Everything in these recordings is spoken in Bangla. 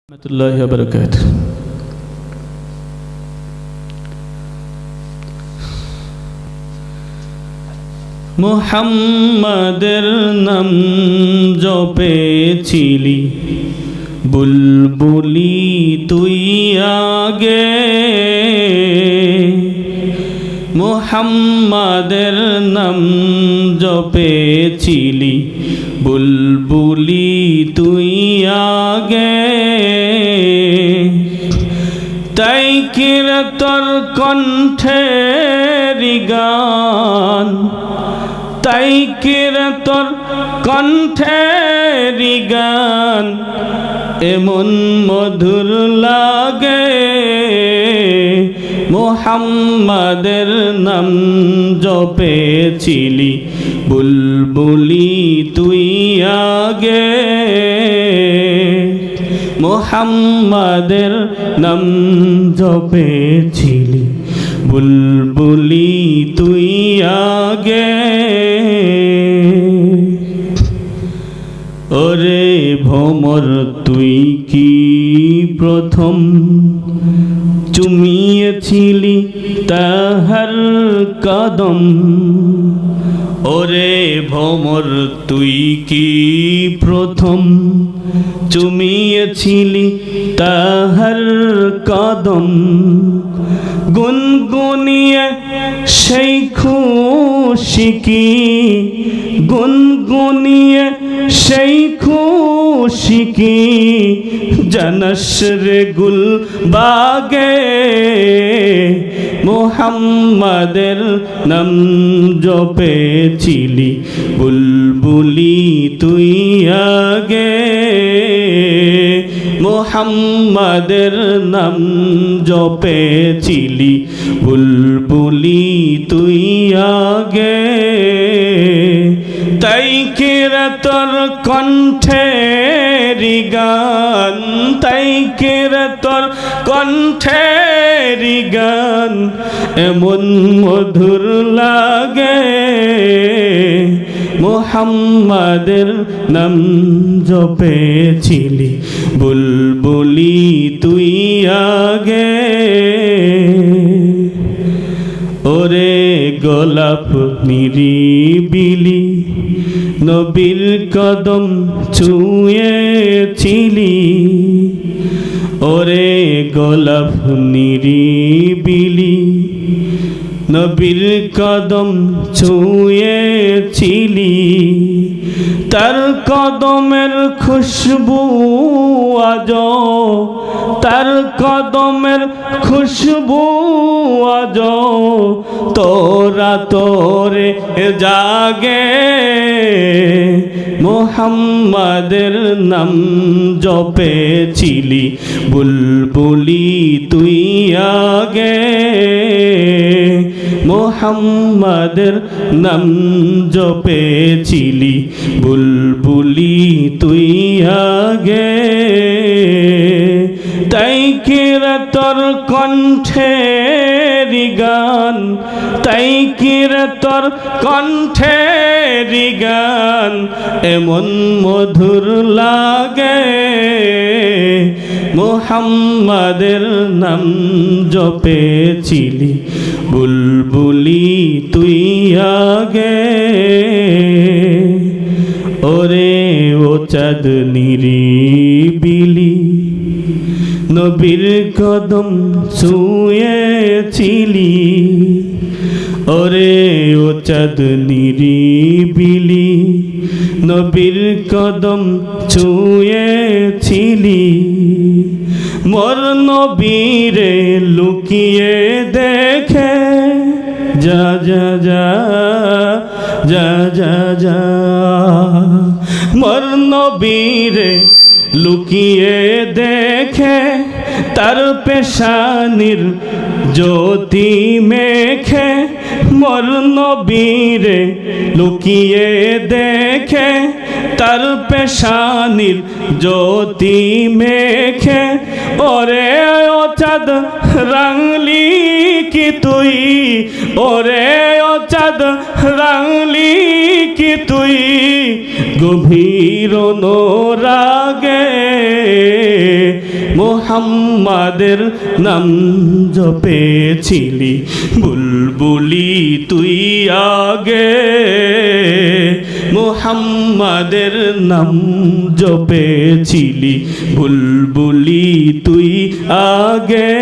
রহমতুল্লাহি ওয়া বারাকাতুহু। মুহাম্মাদের নাম জপেছিলি বুলবুলি তুই আগে, মুহাম্মাদের নাম জপেছিলি বুলবুলি তুই আগে, তাই কিরে তোর কণ্ঠের গান, তাই কিরে তোর কণ্ঠের গান এমন মধুর লাগে। মুহাম্মাদের নাম জপেছিলি বুলবুলি তুই আগে, মুহাম্মাদের নাম জপেছিলি বুলবুলি তুই আগে। ওরে ভ্রমর তুই কি প্রথম চুমিয়েছিলি তাহার কদম, ওরে ভ্রমর তুই কি প্রথম চুমিয়েছিলি তাহার কদম, গুনগুনিয়ে সেই খুশি কি, গুনগুনিয়ে সেই খুশি কি জানাস রে গুল বাগে। মুহাম্মাদের নাম জপেছিলি বুলবুলি তুই আগে, মুহাম্মাদের নাম জপেছিলি বুলবুলি তুই আগে, তাই কিরে তোর কণ্ঠের গান, তাই কিরে তোর কণ্ঠের গান এমন মধুর লাগে। মুহাম্মাদের নাম জপেছিলি বুলবুলি তুই আগে। ওরে গোলাপ নিরিবিলি নবীর কদম ছুঁয়েছিলি, ওরে গোলাপ নিরিবিলি নবীর কদম ছুঁয়েছিলি, তার কদমের খুশবু আজ, তার কদমের খুশবু আজ তোরা তোরে জাগে। মুহাম্মাদের নাম জপেছিলি বুলবুলি তুই আগে, মুহাম্মাদের নাম জপেছিলি বুলবুলি তুই আগে, তাই কিরে তোর কণ্ঠের গান, তাই কিরে তোর কণ্ঠের গান এমন মধুর লাগে। মুহাম্মাদের নাম জপেছিলি বুলবুলি তুই আগে। ওরে ও চাঁদ নিরিবিলি নবীর কদম ছুঁয়েছিলি, ওরে ও চাঁদ নিরিবিলি নবীর কদম ছুঁয়েছিলি, মোর নবীরে লুকিয়ে দেখে যা যা যা যা যা যা, মোর নবীরে লুকিয়ে দেখে তার পেশানির জ্যোতি মেখে, মোর নবীরে লুকিয়ে দেখে তার পেশানির জ্যোতি মেখে, ওরে ও চাঁদ রাঙলি কি তুই, ওরে ও চাঁদ রাঙলি কি তুই গভীর অনুরাগে মুহাম্মাদের নাম জপেছিলি বুলবুলি তুই আগে মুহাম্মাদের নাম জপেছিলি বুলবুলি তুই আগে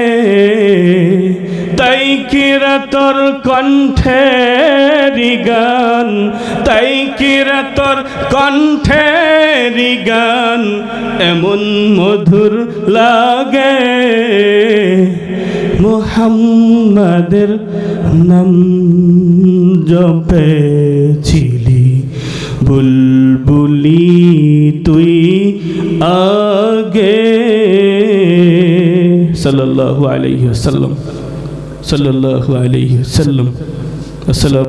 তাই কিরা তোর কণ্ঠের গান তাই কিরা তোর কণ্ঠের গান এমন মধুর লাগে মুহাম্মাদের নাম জপেছিলি বুলবুলি তুই আগে সাল্লাল্লাহু আলাইহি ওয়াসাল্লাম সাল্লাল্লাহু আলাইহি ওয়াসাল্লাম। আসসালামু